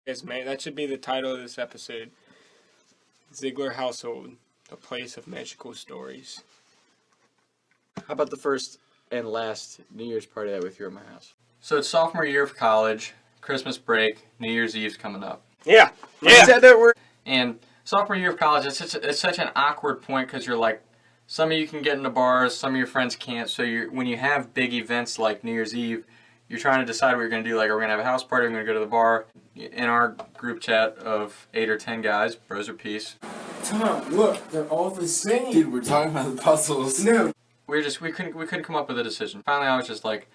Yes, man, that should be the title of this episode. Ziegler Household, a place of magical stories. How about the first and last New Year's party that we threw at my house? So it's sophomore year of college, Christmas break, New Year's Eve's coming up. Yeah. You said that word. And sophomore year of college, it's such an awkward point because you're like, some of you can get into bars, some of your friends can't. So when you have big events like New Year's Eve, you're trying to decide what you're going to do. Like, are we going to have a house party? Are we going to go to the bar? In our group chat of 8 or 10 guys, bros are peace. Tom, look, they're all the same. Dude, we're talking about the puzzles. No. We couldn't come up with a decision. Finally, I was just like,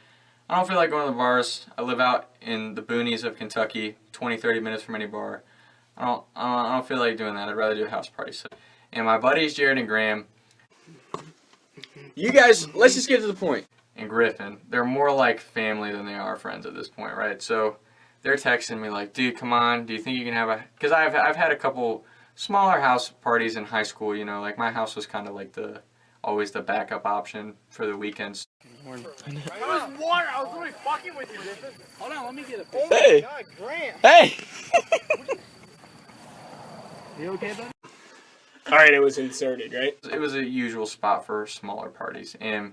I don't feel like going to the bars. I live out in the boonies of Kentucky, 20-30 minutes from any bar. I don't feel like doing that. I'd rather do a house party. So, and my buddies Jared and Graham, You guys, let's just get to the point. and Griffin, they're more like family than they are friends at this point, right? So they're texting me like, dude, come on, do you think you can have a... Because I've had a couple smaller house parties in high school, you know, like my house was kind of like always the backup option for the weekends. I was really fucking with you, Griffin. Hold on, let me get a picture. Hey. God, Grant. Hey! You okay, buddy? All right, it was inserted, right? It was a usual spot for smaller parties, and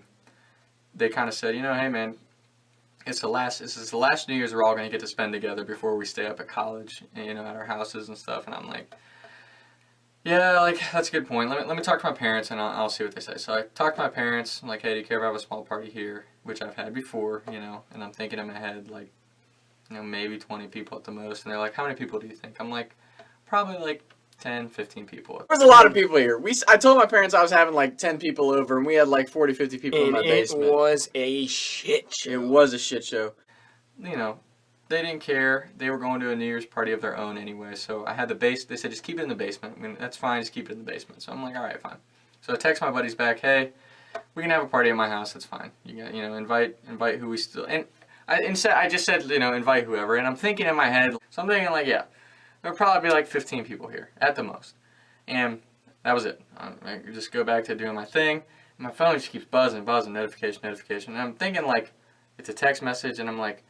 they kind of said, you know, hey man, this is the last New Year's we're all going to get to spend together before we stay up at college, you know, at our houses and stuff. And I'm like, yeah, like, that's a good point. Let me talk to my parents, and I'll see what they say. So I talked to my parents. I'm like, hey, do you care if I have a small party here? Which I've had before, you know, and I'm thinking in my head, like, you know, maybe 20 people at the most. And they're like, how many people do you think? I'm like, probably like 10, 15 people. There was a lot of people here. I told my parents I was having like 10 people over, and we had like 40, 50 people in my basement. It was a shit show. It was a shit show. You know, they didn't care. They were going to a New Year's party of their own anyway. So I had the base. They said, just keep it in the basement. I mean, that's fine. Just keep it in the basement. So I'm like, all right, fine. So I text my buddies back, hey, we can have a party at my house. That's fine. You got, you know, invite who we still. And I just said, you know, invite whoever. And I'm thinking in my head, so I'm thinking like, yeah, there'll probably be like 15 people here at the most. And that was it. I just go back to doing my thing. And my phone just keeps buzzing, notification. And I'm thinking like, it's a text message, and I'm like,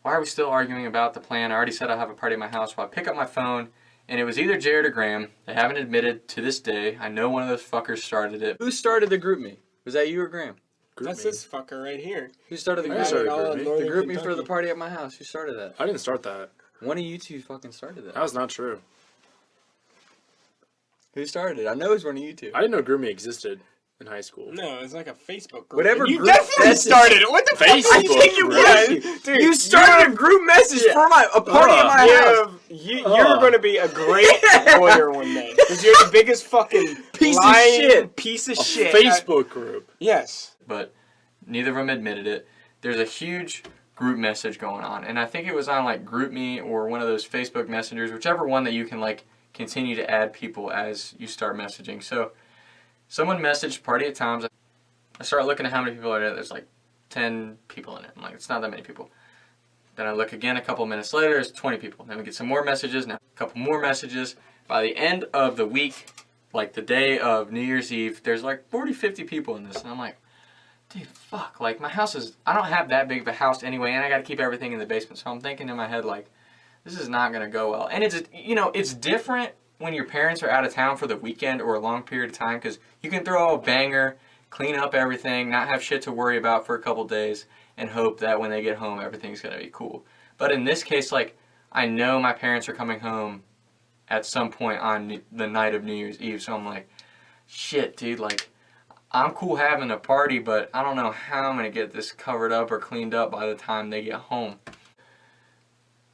why are we still arguing about the plan? I already said I'll have a party at my house. So I pick up my phone, and it was either Jared or Graham. They haven't admitted to this day. I know one of those fuckers started it. Who started the group me? Was that you or Graham? That's this fucker right here. Who started the I group started me? Northern The group me for Kentucky. the party at my house. Who started that? I didn't start that. One of you two fucking started that. That was not true. Who started it? I know it was one of you two. I didn't know GroupMe existed in high school. No, it's like a Facebook group. Whatever And you group definitely message- started it. What the fuck? Facebook I think you group. was. Dude, You started a group message for a party at my house. You're going to be a great lawyer one day. Because you're the biggest fucking Piece of lying shit. piece of shit. Facebook group. Yes. But neither of them admitted it. There's a huge group message going on, and I think it was on like GroupMe or one of those Facebook messengers, whichever one that you can like continue to add people as you start messaging. So someone messaged party at times. I start looking at how many people are there. There's like 10 people in it. I'm like, it's not that many people. Then I look again a couple minutes later, there's 20 people. Then we get some more messages, now a couple more messages. By the end of the week, like the day of New Year's Eve, there's like 40, 50 people in this. And I'm like, dude, fuck. Like, my house is, I don't have that big of a house anyway, and I got to keep everything in the basement. So I'm thinking in my head, like, this is not going to go well. And it's, you know, it's different when your parents are out of town for the weekend or a long period of time, because you can throw a banger, clean up everything, not have shit to worry about for a couple days, and hope that when they get home, everything's going to be cool. But in this case, like, I know my parents are coming home at some point on the night of New Year's Eve, so I'm like, shit, dude, like, I'm cool having a party, but I don't know how I'm going to get this covered up or cleaned up by the time they get home.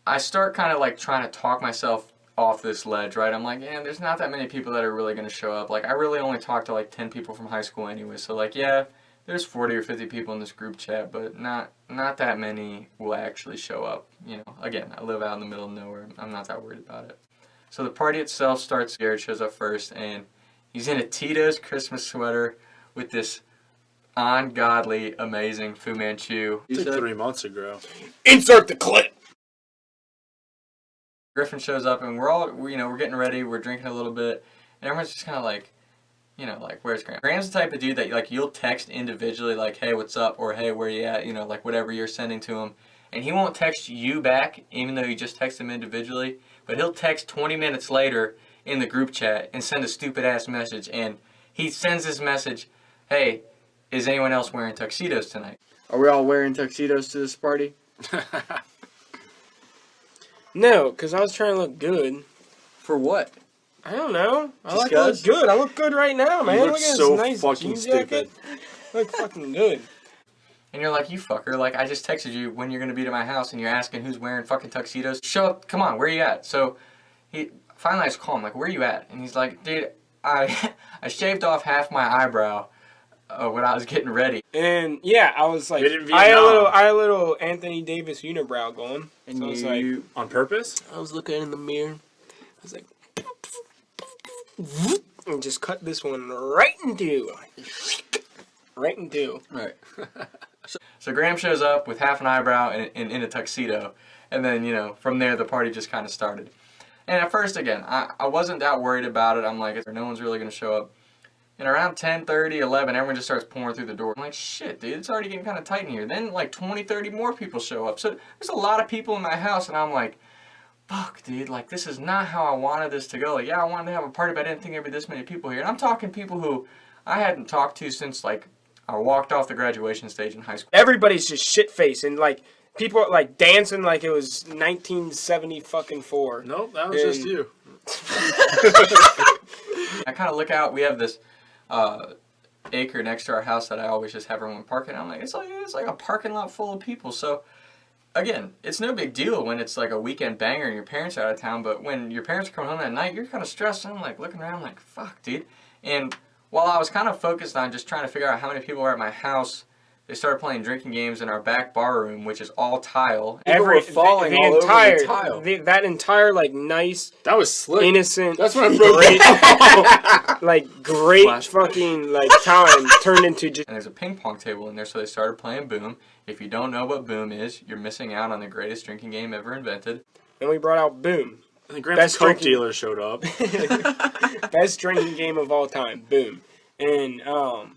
I start kind of like trying to talk myself off this ledge, right? I'm like, yeah, there's not that many people that are really going to show up. Like, I really only talked to like 10 people from high school anyway, so like, yeah, there's 40 or 50 people in this group chat, but not that many will actually show up. You know, again, I live out in the middle of nowhere. I'm not that worried about it. So the party itself starts, Jared shows up first, and he's in a Tito's Christmas sweater with this ungodly, amazing Fu Manchu. It's like 3 months ago. Insert the clip. Griffin shows up, and we're getting ready, we're drinking a little bit, and everyone's just kind of like, you know, like, where's Graham? Graham's the type of dude that, like, you'll text individually, like, hey, what's up, or hey, where you at, you know, like, whatever you're sending to him, and he won't text you back, even though you just text him individually, but he'll text 20 minutes later in the group chat and send a stupid-ass message, and he sends this message, hey, is anyone else wearing tuxedos tonight? Are we all wearing tuxedos to this party? No, because I was trying to look good. For what? I don't know. I Just like to look 'cause? good. I look good right now, man. You look Look at so this nice fucking jean jacket. stupid. I look fucking good. And you're like, you fucker, like, I just texted you when you're going to be to my house, and you're asking who's wearing fucking tuxedos. Show up, come on, where you at? So, finally I just call him, like, where you at? And he's like, dude, I shaved off half my eyebrow when I was getting ready. And yeah, I was like, Good in I had Vietnam. a little Anthony Davis unibrow going. And So I was like, On purpose? I was looking in the mirror. I was like, and just cut this one right in two. Right in two. Right. So Graham shows up with half an eyebrow and in a tuxedo. And then, from there, the party just kind of started. And at first, again, I wasn't that worried about it. I'm like, no one's really going to show up. And around 10:30, 11, everyone just starts pouring through the door. I'm like, shit, dude, it's already getting kind of tight in here. Then, like, 20, 30 more people show up. So there's a lot of people in my house, and I'm like, fuck, dude, like, this is not how I wanted this to go. Like, yeah, I wanted to have a party, but I didn't think there'd be this many people here. And I'm talking people who I hadn't talked to since, like, I walked off the graduation stage in high school. Everybody's just shit-faced and like people are like dancing like it was 1970 fucking 4. Nope, that was just you. I kind of look out. We have this acre next to our house that I always just have everyone parking. I'm like, it's like a parking lot full of people. So again, it's no big deal when it's like a weekend banger and your parents are out of town. But when your parents are coming home that night, you're kind of stressed. I'm like looking around, like, fuck, dude. And while I was kind of focused on just trying to figure out how many people were at my house, they started playing drinking games in our back bar room, which is all tile. People were falling all over the tile. That entire like nice, That was slick. innocent, That's when I broke great, it. like great Flash. fucking like time turned into just. And there's a ping pong table in there, so they started playing Boom. If you don't know what Boom is, you're missing out on the greatest drinking game ever invented. And we brought out Boom. And the Graham's Best Coke drinking- dealer showed up. Best drinking game of all time. Boom. And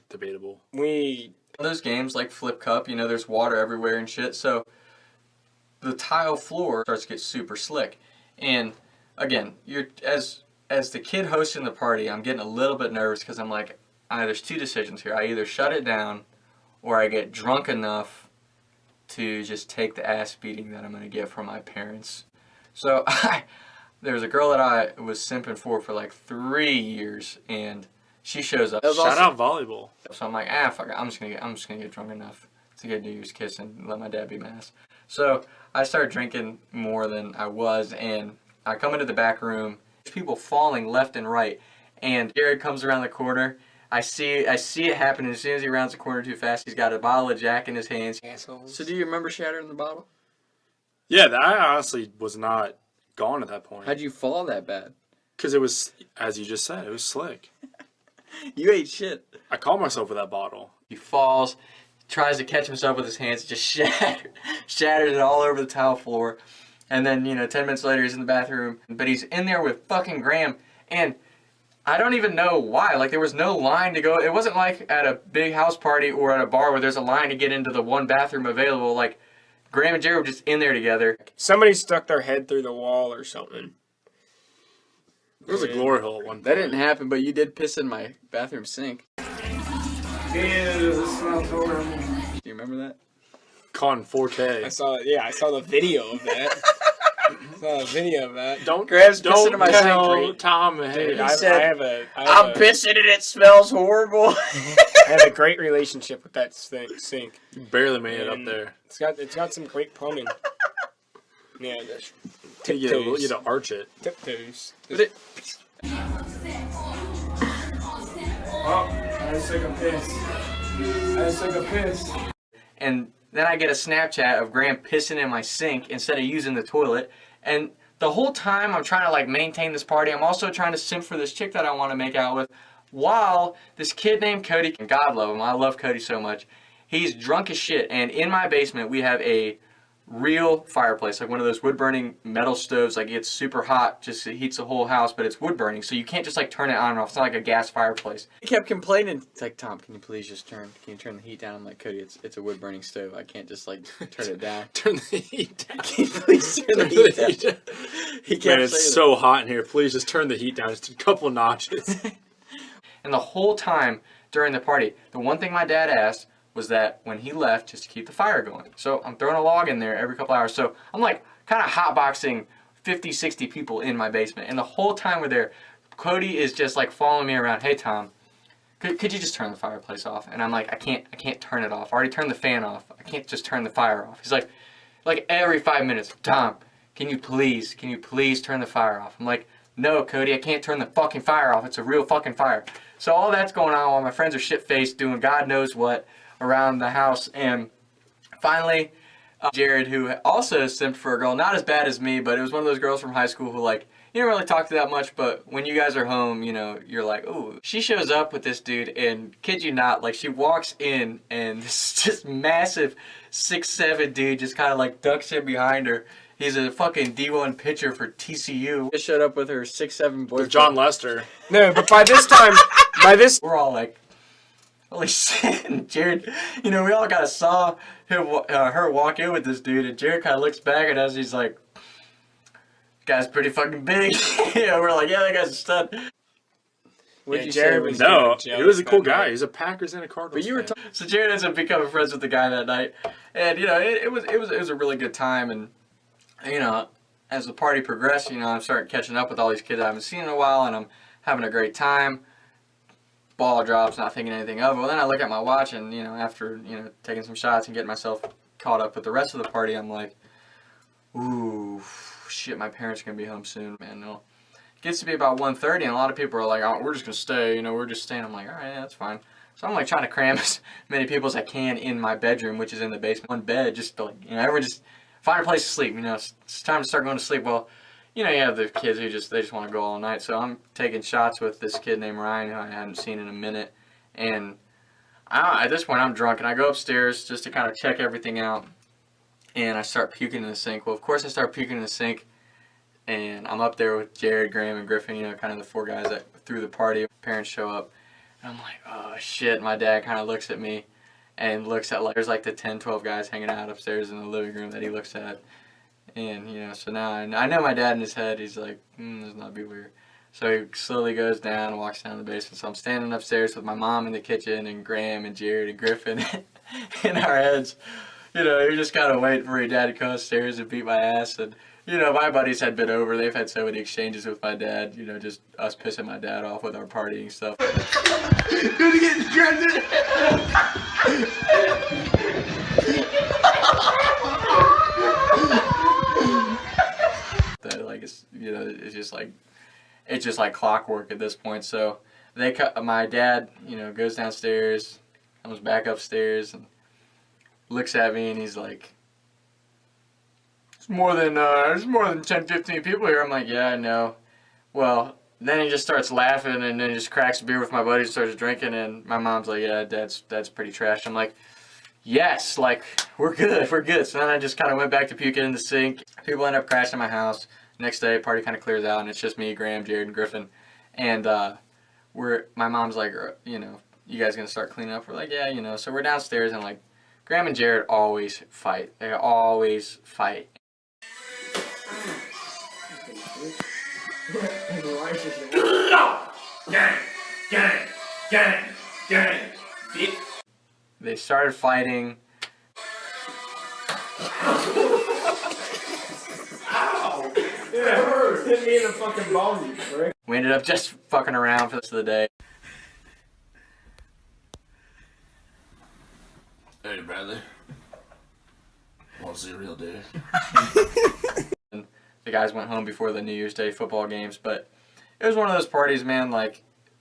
Debatable. we Those games like Flip Cup, there's water everywhere and shit, so the tile floor starts to get super slick. And again, you're as the kid hosting the party, I'm getting a little bit nervous because I'm like, there's two decisions here. I either shut it down or I get drunk enough to just take the ass beating that I'm going to get from my parents. So there was a girl that I was simping for like 3 years, and she shows up. Shout out volleyball. So I'm like, fuck it. I'm just gonna get drunk enough to get New Year's kiss and let my dad be mad. So I started drinking more than I was, and I come into the back room. There's people falling left and right, and Jared comes around the corner. I see it happen. As soon as he rounds the corner too fast, he's got a bottle of Jack in his hands. assholes. So do you remember shattering the bottle? Yeah, I honestly was not gone at that point. How'd you fall that bad? Because it was, as you just said, it was slick. You ate shit. I caught myself with that bottle. He falls, tries to catch himself with his hands, just shatters it all over the tile floor. And then, 10 minutes later, he's in the bathroom. But he's in there with fucking Graham. And I don't even know why. Like, there was no line to go. It wasn't like at a big house party or at a bar where there's a line to get into the one bathroom available. Like, Graham and Jared were just in there together. Somebody stuck their head through the wall or something. There was a glory hole at one point. That didn't happen, but you did piss in my bathroom sink. Ew, this smells horrible. Do you remember that? Caught in I 4K. saw the video of that. Don't Graham's pissing in my sink, tell Reed. Tom, hey, Dude, He I said, have a pissing and it smells horrible. I have a great relationship with that sink. you barely made it up And there. It's got some great plumbing. Yeah, there's You tiptoes. had to arch it. Tiptoes. But it, Oh, I just took a piss. And then I get a Snapchat of Graham pissing in my sink instead of using the toilet. And the whole time I'm trying to like maintain this party, I'm also trying to simp for this chick that I want to make out with, while this kid named Cody, and God love him, I love Cody so much, he's drunk as shit. And in my basement we have a real fireplace, like one of those wood burning metal stoves. Like, it's super hot, just it heats the whole house, but it's wood burning, so you can't just like turn it on and off. It's not like a gas fireplace. He kept complaining. It's like, Tom, can you please just turn the heat down? I'm like, Cody, it's a wood burning stove. I can't just like turn it down. Turn the heat down. Can you please turn the heat down? He kept Man, saying it's so hot in here. Please just turn the heat down just a couple notches. And the whole time during the party, the one thing my dad asked was that when he left, just to keep the fire going. So I'm throwing a log in there every couple hours. So I'm like kind of hotboxing 50, 60 people in my basement. And the whole time we're there, Cody is just like following me around. Hey, Tom, could you just turn the fireplace off? And I'm like, I can't turn it off. I already turned the fan off. I can't just turn the fire off. He's like every 5 minutes, Tom, can you please turn the fire off? I'm like, no, Cody, I can't turn the fucking fire off. It's a real fucking fire. So all that's going on while my friends are shit-faced doing God knows what around the house. And finally, Jared, who also simped for a girl, not as bad as me, but it was one of those girls from high school who, like, you don't really talk to that much, but when you guys are home, you know, you're like, ooh. She shows up with this dude, and kid you not, like, she walks in, and this just massive 6'7" dude just kind of, like, ducks in behind her. He's a fucking D1 pitcher for TCU. Just showed up with her 6'7" boyfriend. With John Lester. No, but by this, We're all like, holy shit. And Jared, you know, we all kind of saw her walk in with this dude, and Jared kind of looks back at us, he's like, guy's pretty fucking big. Yeah, we're like, yeah, that guy's a stud. What'd you Jared say? was No, jealous he was a cool that night. guy. He's a Packers and a Cardinals. But you were fan. So Jared ends up becoming friends with the guy that night, and you know, it was a really good time. And you know, as the party progressed, you know, I'm starting catching up with all these kids I haven't seen in a while, and I'm having a great time. Ball drops, not thinking anything of it. Well, then I look at my watch, and you know, after taking some shots and getting myself caught up with the rest of the party, I'm like, ooh, shit, my parents are gonna be home soon, man. No. It gets to be about 1:30, and a lot of people are like, oh, we're just gonna stay, we're just staying. I'm like, all right, yeah, that's fine. So I'm like trying to cram as many people as I can in my bedroom, which is in the basement. One bed, just to, like, everyone just find a place to sleep. It's time to start going to sleep. Well, you have the kids who they just want to go all night. So I'm taking shots with this kid named Ryan, who I hadn't seen in a minute. And at this point, I'm drunk, and I go upstairs just to kind of check everything out. And I start puking in the sink. Well, of course, I start puking in the sink. And I'm up there with Jared, Graham, and Griffin, kind of the four guys that threw the party. Parents show up. And I'm like, oh, shit. My dad kind of looks at me and looks at, there's the 10, 12 guys hanging out upstairs in the living room that he looks at. And, so now I know my dad in his head, he's like, this not be weird. So he slowly goes down and walks down the basement. So I'm standing upstairs with my mom in the kitchen and Graham and Jared and Griffin in our heads. You're just kind of waiting for your dad to come upstairs and beat my ass. And, my buddies had been over. They've had so many exchanges with my dad, just us pissing my dad off with our partying stuff. Gonna get stranded. That it's just like clockwork at this point. So my dad, goes downstairs, comes back upstairs, and looks at me, and he's like, there's more than 10, 15 people here. I'm like, yeah, I know. Well, then he just starts laughing, and then just cracks a beer with my buddy and starts drinking, and my mom's like, yeah, that's pretty trash. I'm like, yes, we're good. So then I just kind of went back to puking in the sink. People end up crashing my house. Next day, party kind of clears out, and it's just me, Graham, Jared, and Griffin. And my mom's like, you guys gonna start cleaning up? We're like, yeah, So we're downstairs, and Graham and Jared always fight. They always fight. They started fighting. Ow! Yeah, it hurt. Hit me in the fucking balls, you prick. We ended up just fucking around for the rest of the day. Hey, brother. Want to see a real dude? The guys went home before the New Year's Day football games, but it was one of those parties, man,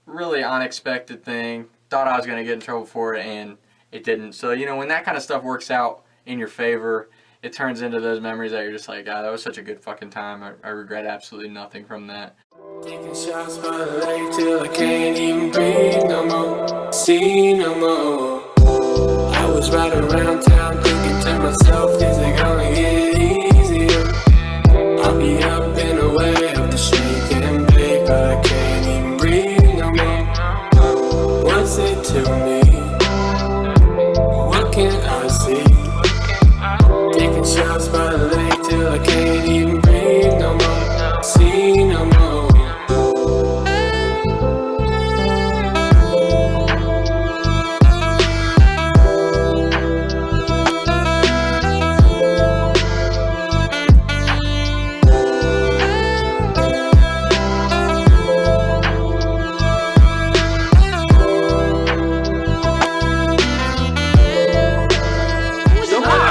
really unexpected thing. Thought I was going to get in trouble for it, and it didn't. So, when that kind of stuff works out in your favor, it turns into those memories that you're just like, God, that was such a good fucking time. I regret absolutely nothing from that. Taking shots by the lake till I can't even breathe no more. See no more. I was riding around town thinking to myself, is it gonna get easier? I'll be up and away up the street getting big, but I can't even breathe no more. What's it to me? What can I see? Taking shots by the lake till I can't even breathe no more. See no more.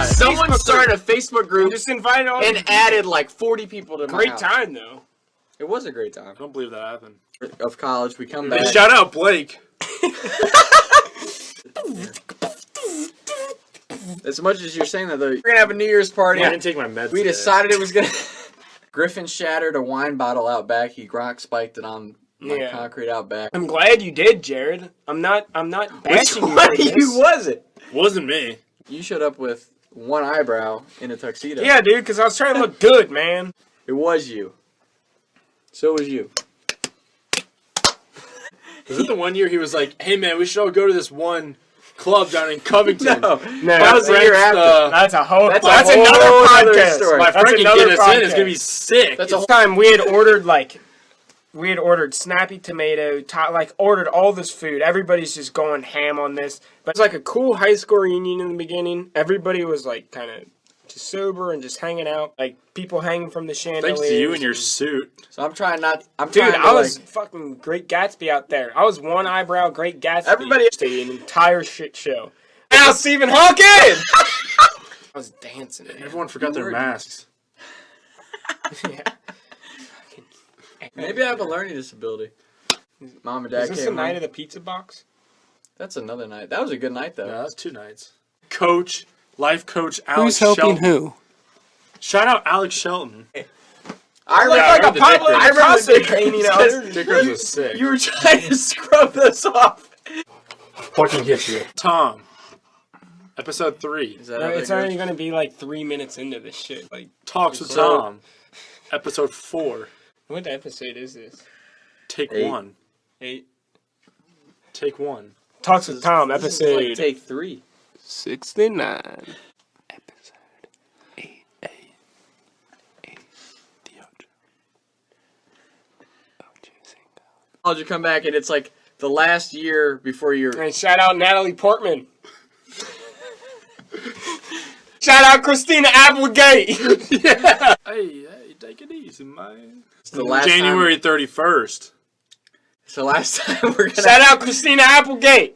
Someone started a Facebook group Just invited all and these added like 40 people to my Great house. time though. It was a great time. I don't believe that happened. Of college, we come Hey, back. shout out Blake. As much as you're saying that, though, we're gonna have a New Year's party. I didn't take my meds. We today. decided it was gonna. Griffin shattered a wine bottle out back. He rock spiked it on my Yeah. concrete out back. I'm glad you did, Jared. I'm not Which bashing you. one for of you this. was it? Wasn't me. You showed up with one eyebrow in a tuxedo. Yeah, dude, because I was trying to look good, man. It was you. So was you. Was it the one year he was like, "Hey man, we should all go to this one club down in Covington"? No. No, That was the year after. That's a whole. That's That's, a whole another other podcast. story. My That's friend can another get us in. It's podcast. gonna be sick. That's a This time we had ordered snappy tomato, ordered all this food. Everybody's just going ham on this. But it's like a cool high school reunion in the beginning. Everybody was like kind of just sober and just hanging out. Like people hanging from the chandeliers. Thanks to you and your suit. So I'm trying not. I'm Dude, trying to, I was like, fucking Great Gatsby out there. I was one eyebrow Great Gatsby. Everybody- stayed an entire shit show. Now Stephen Hawking! I was dancing. Man. Everyone forgot their masks. Yeah. maybe I have a learning disability. Mom and Dad Is this the came night home. of the pizza box? That's another night. That was a good night though. Yeah, that's 2 nights. Coach, life coach Alex Shelton. who? Shout out Alex Shelton. I Like, remember like a the Pablo dick pics. Picasso I remember the painting dick out pics. there. Dickers was sick. You were trying to scrub this off. fucking get you. Tom. Episode 3. Is that No, how it's that only goes? gonna be like 3 minutes into this shit. Like, Talks with So- Tom. Episode 4. what episode is this? Take 8. 1. 8. Take 1. Talks with Tom, This is episode like take 3. 69. Episode 8A. 8. The outro. College, you come back and it's like the last year before you're. And shout out Natalie Portman. Shout out Christina Applegate. Yeah. Hey, take it easy, man. It's the last January 31st. It's the last time we're gonna. Shout out Christina Applegate.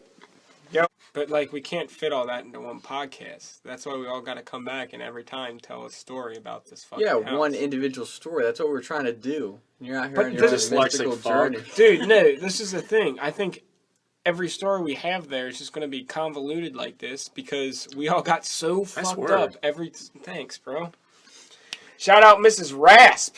Yo, but like we can't fit all that into one podcast. That's why we all got to come back and every time tell a story about this fucking Yeah, house. one individual story. That's what we're trying to do. You're out here But on your own this- mystical Dyslexic journey. fuck. Dude, no, this is the thing. I think every story we have there is just going to be convoluted like this because we all got so fucked word. up. Thanks, bro. Shout out Mrs. Rasp.